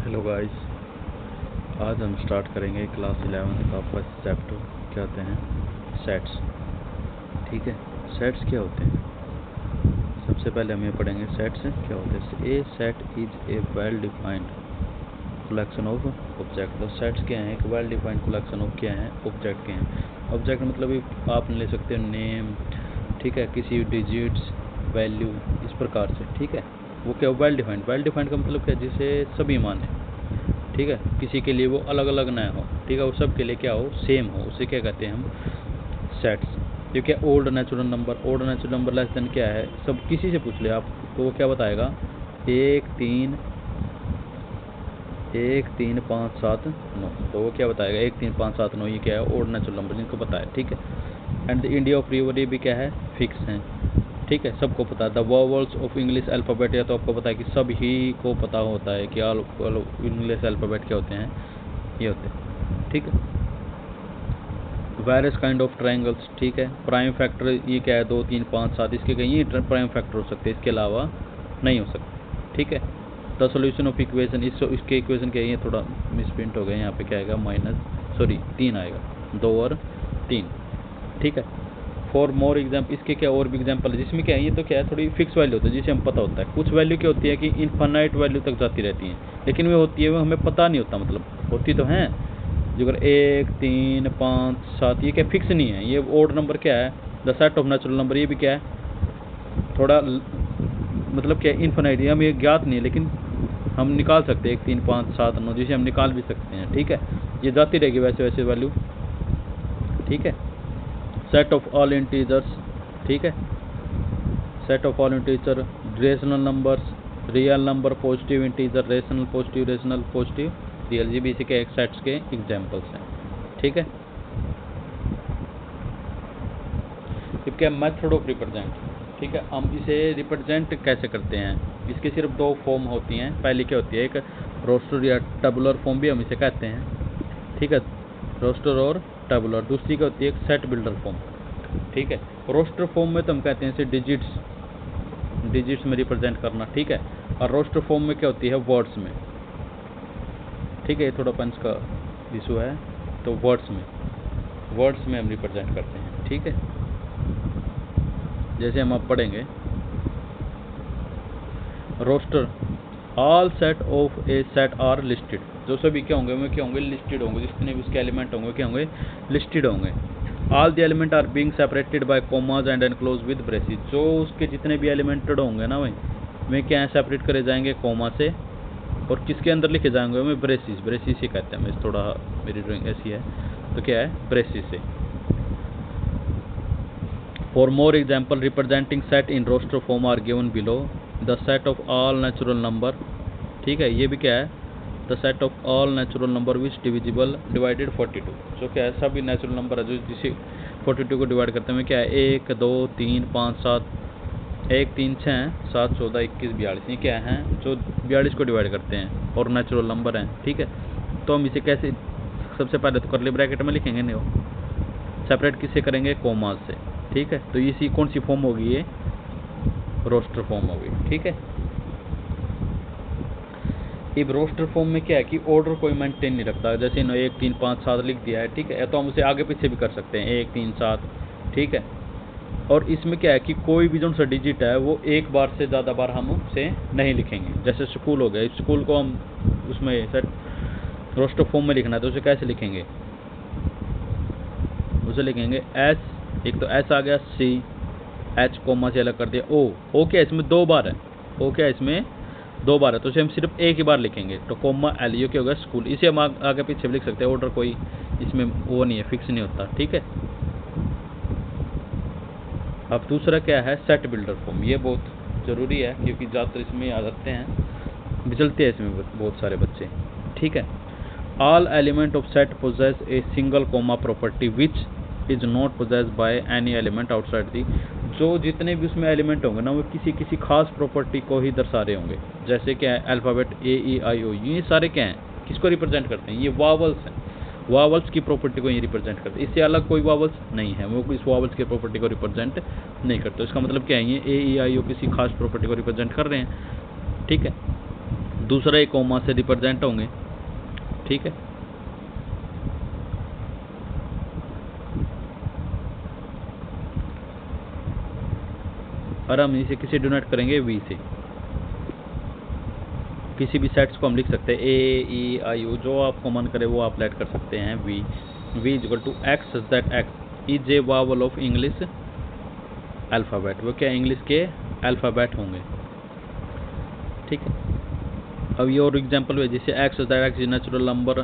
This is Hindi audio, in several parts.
हेलो गाइस, आज हम स्टार्ट करेंगे क्लास 11 का फर्स्ट चैप्टर। क्या होते हैं? सेट्स। ठीक है, सेट्स क्या होते हैं? सबसे पहले हम ये पढ़ेंगे सेट्स क्या होते हैं। A set is a well defined collection of object. तो सेट्स क्या हैं? एक वेल डिफाइंड कलेक्शन ऑफ क्या है? ऑब्जेक्ट के हैं। ऑब्जेक्ट मतलब आप ले सकते हो नेम, ठीक है, किसी डिजिट्स, वैल्यू, इस प्रकार से। ठीक है, वो क्या वेल डिफाइंड। वेल डिफाइंड का मतलब क्या? जिसे सभी माने, ठीक है, किसी के लिए वो अलग अलग ना हो, ठीक है, वो सब के लिए क्या हो? सेम हो। उसे क्या कहते हैं हम? सेट्स। जो क्या old natural number. Old natural number less than क्या है? सब किसी से पूछ ले आप तो वो क्या बताएगा? 1 3 5 7 9। तो वो क्या बताएगा? 1 3 5 7 9। ये क्या है? ओल्ड नेचुरल नंबर, जिनको पता है। ठीक है, and the India of river, ये भी क्या है? फिक्स हैं। ठीक है, सबको पता है। The vowels of English alphabet, या तो आपको पता है कि सब ही को पता होता है कि इंग्लिश अल्फ़ाबेट क्या होते हैं? ये होते हैं। ठीक है, वेरियस काइंड ऑफ ट्रायंगल्स। ठीक है, प्राइम फैक्टर ये क्या है? 2 3 5 7। इसके कहीं प्राइम फैक्टर हो सकते हैं, इसके अलावा नहीं हो सकते। ठीक है, द सोल्यूशन ऑफ इक्वेशन, इसके इक्वेशन क्या है? ये थोड़ा मिसप्रिंट हो गया, यहाँ पे क्या आएगा? 3 आएगा, 2 और 3। ठीक है, फॉर मोर एग्जाम्पल, इसके क्या और भी एग्जाम्पल है जिसमें क्या है? ये तो क्या है? थोड़ी फिक्स वैल्यू होती है जिसे हम पता होता है। कुछ वैल्यू क्या होती है कि इनफाइनाइट वैल्यू तक जाती रहती है, लेकिन वो होती है वो हमें पता नहीं होता, मतलब होती तो हैं। जो अगर 1 3 5 7 ये क्या फिक्स नहीं है। ये ओड नंबर क्या है? The set of natural number, ये भी क्या है? थोड़ा मतलब क्या है? इनफाइनाइट, हमें ये ज्ञात नहीं है, लेकिन हम निकाल सकते हैं 1 3 5 7 9, जिसे हम निकाल भी सकते हैं। ठीक है, ये जाती रहेगी वैसे वैसे वैल्यू। ठीक है, सेट ऑफ ऑल इंटीजर्स। ठीक है, set of all integer, rational numbers, real number, positive integer, rational positive real, ये भी इसी के एक सेट्स के एग्जांपल्स हैं। ठीक है, अब क्या मेथड ऑफ रिप्रेजेंट। ठीक है, हम इसे रिप्रेजेंट कैसे करते हैं? इसके सिर्फ 2 फॉर्म होती हैं। पहली क्या होती है? एक रोस्टर या टेबुलर फॉर्म भी हम इसे कहते हैं। ठीक है, रोस्टर और टेबुलर। दूसरी क्या होती है? एक सेट बिल्डर फॉर्म। ठीक है, रोस्टर फॉर्म में तो हम कहते हैं इसे डिजिट्स में रिप्रेजेंट करना। ठीक है, और रोस्टर फॉर्म में क्या होती है? वर्ड्स में। ठीक है, ये थोड़ा पंच का इशू है, तो वर्ड्स में हम रिप्रेजेंट करते हैं। ठीक है, जैसे हम अब पढ़ेंगे roster, all set of a set are listed. जो सभी क्या होंगे? वो क्या होंगे? लिस्टेड होंगे। जितने भी उसके एलिमेंट होंगे क्या होंगे? लिस्टेड होंगे। All the element are being separated by commas and enclose with braces. जो उसके जितने भी एलिमेंटेड होंगे ना वे क्या है? सेपरेट करे जाएंगे कॉमा से, और किसके अंदर लिखे जाएंगे? हमें ब्रेसिस ही कहते हैं। मैं थोड़ा मेरी ड्राइंग ऐसी है तो क्या है? ब्रेसिस से। For more example representing set in roster form are given below. The set of all natural number. ठीक है, ये भी क्या है? The set of all natural number which divisible divided 42। जो क्या है? सभी नेचुरल नंबर है जो जिसे 42 को डिवाइड करते हैं। क्या है? 1 2 3 5 7, 1 3 6 7 14 21 42। ये क्या है? जो 42 को डिवाइड करते हैं और नेचुरल नंबर हैं। ठीक है, तो हम इसे कैसे? सबसे पहले तो कर्ली ब्रैकेट में लिखेंगे, नहीं हो सेपरेट किससे करेंगे? कॉमास से। ठीक है, तो इसी कौन सी फॉर्म होगी? ये रोस्टर फॉर्म होगी। ठीक है, अब रोस्टर फॉर्म में क्या है कि ऑर्डर कोई मेंटेन नहीं रखता। जैसे 1 3 5 7 लिख दिया है, ठीक है, तो हम उसे आगे पीछे भी कर सकते हैं 1 3 7। ठीक है, और इसमें क्या है कि कोई भी जो सा डिजिट है वो एक बार से ज़्यादा बार हम उसे नहीं लिखेंगे। जैसे स्कूल हो गया, स्कूल को हम उसमें सेट रोस्टर फॉर्म में लिखना है तो उसे कैसे लिखेंगे? उसे लिखेंगे एस, एक तो एस आ गया, सी, एच कोमा से अलग कर दिया, ओ क्या इसमें 2 बार है? ओ क्या इसमें 2 बार है, तो उसे हम सिर्फ एक ही बार लिखेंगे। तो कोमा एल, ये क्या होगा? स्कूल। इसे हम आगे पीछे भी लिख सकते हैं, ऑर्डर कोई इसमें वो नहीं है, फिक्स नहीं होता। ठीक है, अब दूसरा क्या है? Set builder form. ये बहुत ज़रूरी है क्योंकि ज़्यादातर इसमें आ जाते हैं, बिचलते हैं इसमें बहुत सारे बच्चे। ठीक है, all element of set possess a single common property which is not possess by any element outside the. जो जितने भी उसमें एलिमेंट होंगे ना वो किसी खास प्रॉपर्टी को ही दर्शा रहे होंगे। जैसे क्या है? अल्फ़ाबेट AEIO, ये सारे क्या हैं? किसको रिप्रेजेंट करते हैं? ये वावल्स हैं। वावल्स की प्रॉपर्टी को ये रिप्रेजेंट करते हैं। इससे अलग कोई वावल्स नहीं है, वो इस वावल्स की प्रॉपर्टी को रिप्रेजेंट नहीं करते। इसका मतलब क्या है? ये AEIO किसी खास प्रॉपर्टी को रिप्रेजेंट कर रहे हैं। ठीक है, दूसरा एक कोमा से रिप्रेजेंट होंगे, ठीक है। और हम इसे किसे डोनेट करेंगे, वी से। किसी भी सेट्स को हम लिख सकते हैं, ए ई आई यू, जो आपको मन करे वो आप लेट कर सकते हैं। V is equal to x that x is a vowel of English alphabet. वो क्या इंग्लिश के अल्फ़ाबेट होंगे, ठीक है। अब ये और एग्जांपल है, जैसे x that x is natural number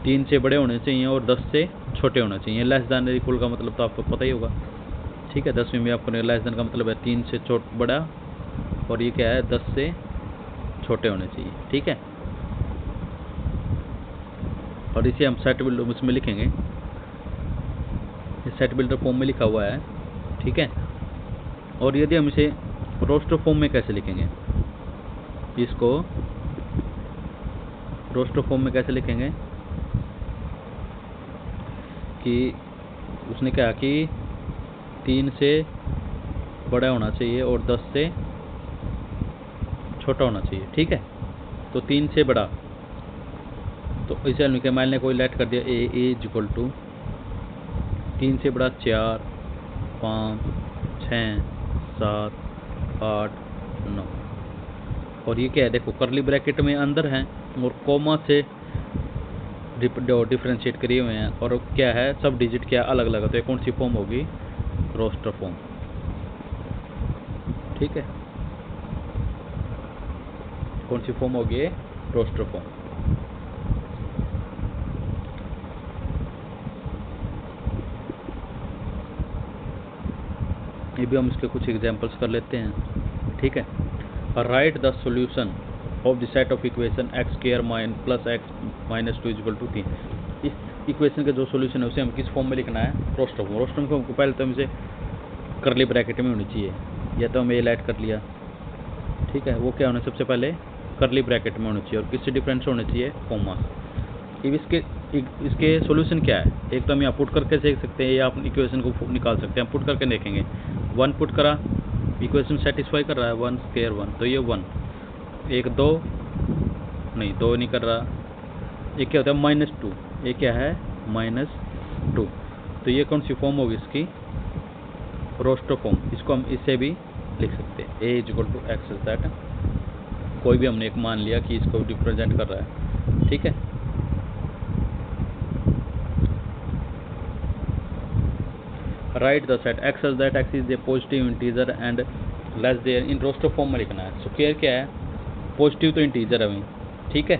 3 से बड़े होने चाहिए और 10 से छोटे होने चाहिए। लेस दैन इक्वल का मतलब तो आपको पता ही होगा, ठीक है। 10वीं में आपको लेस दैन का मतलब है 3 से बड़ा, और ये क्या है 10 से छोटे होने चाहिए, ठीक है। और इसे हम सेट बिल्डर उसमें लिखेंगे, ये सेट बिल्डर फॉर्म में लिखा हुआ है, ठीक है। और यदि हम इसे रोस्टर फॉर्म में कैसे लिखेंगे, इसको रोस्टर फॉर्म में कैसे लिखेंगे कि उसने कहा कि 3 से बड़ा होना चाहिए और 10 से छोटा होना चाहिए, ठीक है। तो 3 से बड़ा, तो इसे हम लिखे, मान लें कोई लेट कर दिया ए इज इक्वल टू 3 से बड़ा 4 5 6 7 8 9। और ये क्या है, देखो करली ब्रैकेट में अंदर हैं और कोमा से डिफरेंशिएट करे हुए हैं, और क्या है सब डिजिट क्या अलग अलग है। तो ये कौन सी फॉर्म होगी, रोस्टर फॉर्म, ठीक है। कौन सी फॉर्म होगी, रोस्टर फॉर्म। ये भी हम इसके कुछ एग्जांपल्स कर लेते हैं, ठीक है। Write the solution of the set of equation x square plus x minus 2 equal to 3। इस इक्वेशन का जो सॉल्यूशन है उसे हम किस फॉर्म में लिखना है, रोस्टर फॉर्म। रोस्टर फॉर्म को पहले तो हम इसे करली ब्रैकेट में होनी चाहिए, या तो हम ए ऐड कर लिया, ठीक है। वो क्या होना, सबसे पहले करली ब्रैकेट में होनी चाहिए, और किससे डिफरेंस होने चाहिए, कॉमा। अब इसके सॉल्यूशन क्या है, एक तो हम यहाँ पुट करके देख सकते हैं, या आप इक्वेशन को निकाल सकते हैं। पुट करके देखेंगे, 1 पुट करा, इक्वेशन सेटिस्फाई कर रहा है, 1 स्क्वायर 1, तो ये 1, एक 2 नहीं 2 नहीं कर रहा, ये क्या होता है -2, ये क्या है -2। तो ये कौन सी फॉर्म होगी इसकी, रोस्टर फॉर्म। इसको हम इससे भी लिख सकते हैं, A is equal to x that, कोई भी हमने एक मान लिया कि इसको रिप्रेजेंट कर रहा है, ठीक है। Write the set x that x is a positive integer and less there, in roster form में लिखना है। स्क्वायर क्या है, पॉजिटिव तो इंटीजर है, ठीक है।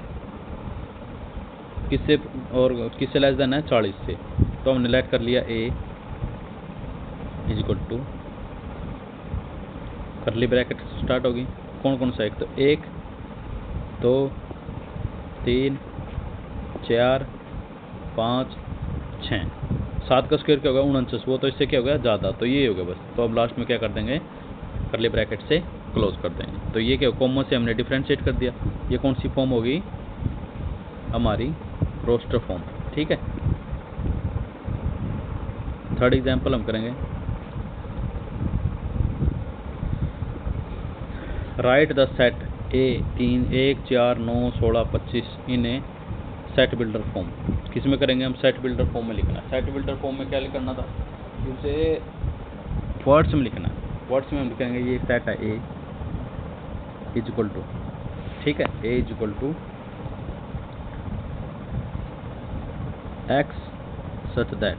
किससे और किससे लेस देन है, 40 से। तो हमने लेट कर लिया A is equal to, curly bracket start होगी, कौन कौन सा, एक तो 1 2 3 4 5 6 7 का स्क्वायर क्या होगा, 49, वो तो इससे क्या होगा ज़्यादा, तो ये होगा बस। तो अब लास्ट में क्या कर देंगे, करली ब्रैकेट से क्लोज कर देंगे। तो ये क्या, कॉमा से हमने डिफरेंशिएट कर दिया। ये कौन सी फॉर्म होगी, हमारी रोस्टर फॉर्म, ठीक है। थर्ड एग्जांपल हम करेंगे, right the set A 3 1 4 9 16 25 in A set builder form. किस में करेंगे हम, सेट बिल्डर फॉर्म में लिखना है। सेट बिल्डर फॉर्म में क्या लिखना था, उसे वर्ड्स में लिखना है। वर्ड्स में हम लिखेंगे, ये सेट है ए इज इक्वल टू, ठीक है, A is equal to x such that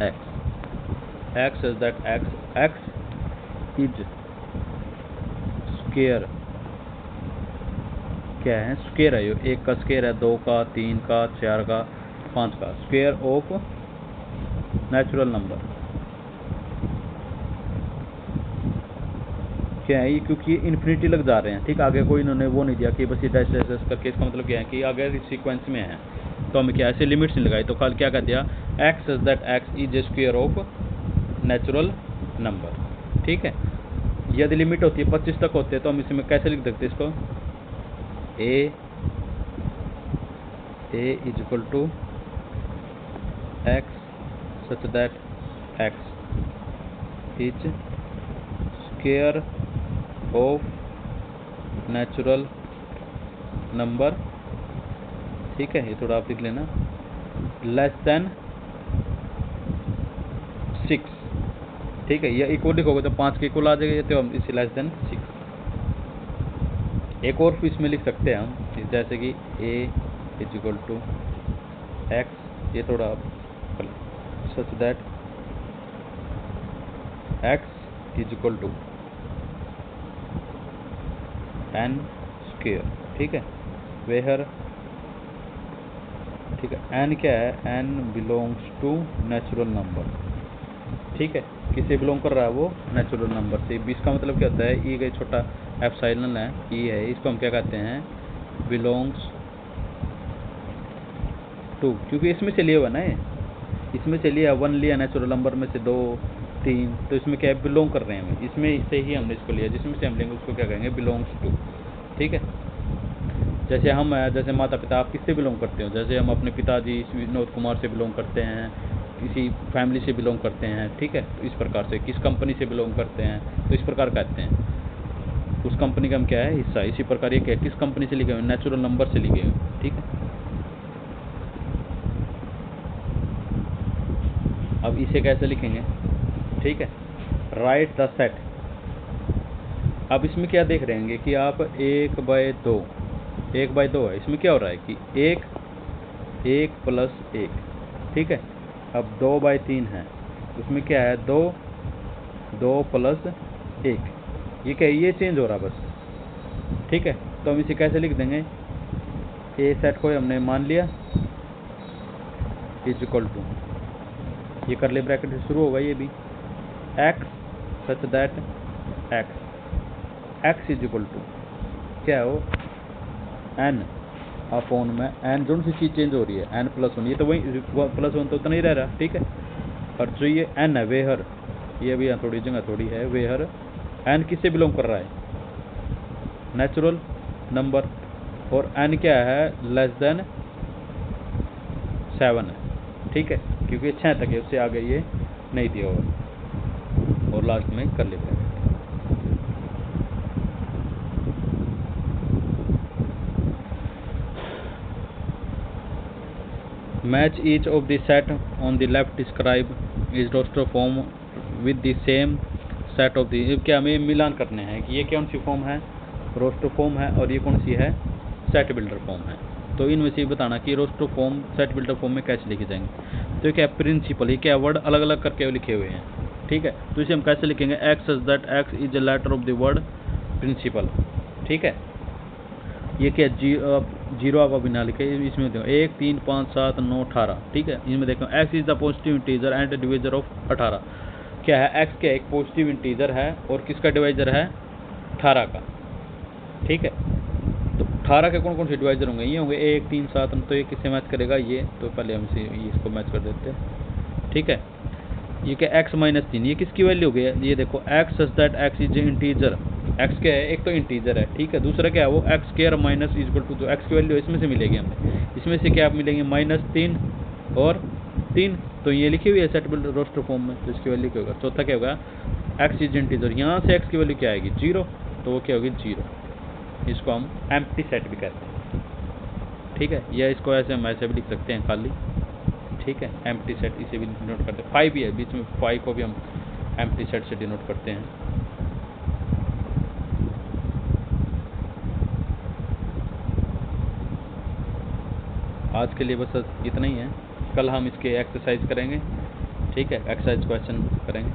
x is that x is square, क्या है स्क्वायर है, ये 1 का स्क्वायर है, 2 का 3 का 4 का 5 का स्क्वायर ऑफ नेचुरल नंबर। क्या है ये, क्योंकि इन्फिनिटी लग जा रहे हैं, ठीक। आगे कोई इन्होंने वो नहीं दिया कि बस ये डैश डैश करके, इसका मतलब क्या है कि अगर सीक्वेंस में है तो हमें क्या ऐसे लिमिट्स नहीं लगाई। तो कल क्या कर दिया, x is that x is A square of natural number, ठीक है। यदि लिमिट होती है 25 तक होती है तो हम इसमें कैसे लिख सकते हैं इसको, A is equal to x such that x is square of natural number, ठीक है, ये थोड़ा आप लिख लेना, लेस देन 6, ठीक है, ये इक्वल लिखोगे तो 5 के इक्वल आ जाएगा, तो हम इसे लेस देन 6। एक और इसमें लिख सकते हैं हम, जैसे कि a is equal to x, ये थोड़ा such that x is equal to n square, ठीक है, वेयर, ठीक है, n क्या है, n belongs to natural number, ठीक है, किसे बिलोंग कर रहा है वो, नेचुरल नंबर से। इसका मतलब क्या होता है, ई का छोटा एप्सिलॉन है, ई है, इसको हम क्या कहते हैं, बिलोंग्स टू, क्योंकि इसमें से लिया हुआ ना, इसमें से लिया 1 लिया नेचुरल नंबर में से 2 3, तो इसमें क्या है, बिलोंग कर रहे हैं हम, इसमें से ही हमने इसको लिया, जिसमें से हम लेंगे उसको क्या कहेंगे, बिलोंग्स टू, ठीक है। जैसे हम जैसे माता पिता, आप किससे बिलोंग करते हो, जैसे हम अपने पिताजी विनोद कुमार से बिलोंग करते हैं, किसी फैमिली से बिलोंग करते हैं, ठीक है, तो इस प्रकार से किस कंपनी से बिलोंग करते हैं, तो इस प्रकार कहते हैं उस कंपनी का हम क्या है, हिस्सा। इसी प्रकार ये क्या है, किस कंपनी से लिखे हुए, नेचुरल नंबर से लिखे हुए, ठीक है। अब इसे कैसे लिखेंगे, ठीक है, राइट द सेट। अब इसमें क्या देख रहे हैं कि आप 1/2 है, इसमें क्या हो रहा है कि 1 + 1, ठीक है। अब 2/3 है, उसमें क्या है, 2 + 1, ये क्या है, ये चेंज हो रहा बस, ठीक है। तो हम इसे कैसे लिख देंगे, ए सेट को हमने मान लिया इज इक्वल टू, ये करली ब्रैकेट से शुरू होगा, ये भी x such that x is equal to क्या हो, n अपॉन में n, जो सी चीज़ चेंज हो रही है, n+1, ये तो वही +1 तो उतना ही रह रहा, ठीक है। और जो ये n है, वेहर, ये भी यहाँ थोड़ी जगह थोड़ी है, वेहर n किससे बिलोंग कर रहा है, नेचुरल नंबर, और n क्या है, लेस देन 7 है, ठीक है, क्योंकि 6 तक है, उससे आगे ये नहीं दिया होगा, और लास्ट में कर लेते हैं। Match each of the set on the left describe is roster form with the same set of the, क्या हमें मिलान करने हैं कि ये कौन सी फॉर्म है, रोस्टर फॉर्म है, और ये कौन सी है, सेट बिल्डर फॉर्म है। तो इनमें से बताना कि roster form set builder form में कैसे लिखे जाएंगे। तो क्या प्रिंसिपल, ये क्या वर्ड अलग अलग करके लिखे हुए हैं, ठीक है। तो इसे हम कैसे लिखेंगे, x such that x is a letter of the word principal, ठीक है। ये क्या जीरो आप अभी ना लिखे, इसमें देखो 1 3 5 7 9 18, ठीक है। इसमें देखो x is the positive integer and divisor of 18, क्या है, x क्या एक पॉजिटिव इंटीजर है और किसका डिवाइजर है, 18 का, ठीक है। तो 18 के कौन कौन से डिवाइजर होंगे, ये होंगे 1 3 7, तो ये किससे मैच करेगा, ये तो पहले हम इसको मैच कर देते हैं, ठीक है। ये क्या x - 3, ये किसकी वैल्यू हो गई है, ये देखो x such that x is integer, x क्या है, एक तो इंटीजर है, ठीक है, दूसरा क्या है, वो x square minus is equal to, जो x की वैल्यू इसमें से मिलेगी हमें, इसमें से क्या आप मिलेंगे, -3 और 3, तो ये लिखी हुई है सेट बिल्डर रोस्टर फॉर्म में, तो इसकी वैल्यू क्या होगा, चौथा क्या होगा, x इज इंटीजर, यहाँ से x की वैल्यू क्या आएगी, 0, तो वो क्या होगी 0, इसको हम एम्प्टी सेट भी कहते हैं, ठीक है। या इसको ऐसे हम ऐसे भी लिख सकते हैं खाली, ठीक है, एम्प्टी सेट, इसे भी डिनोट करते हैं। 5 भी है बीच में, 5 को भी हम एम्प्टी सेट से डिनोट करते हैं। आज के लिए बस इतना ही है, कल हम इसके एक्सरसाइज करेंगे, ठीक है, एक्सरसाइज क्वेश्चन करेंगे।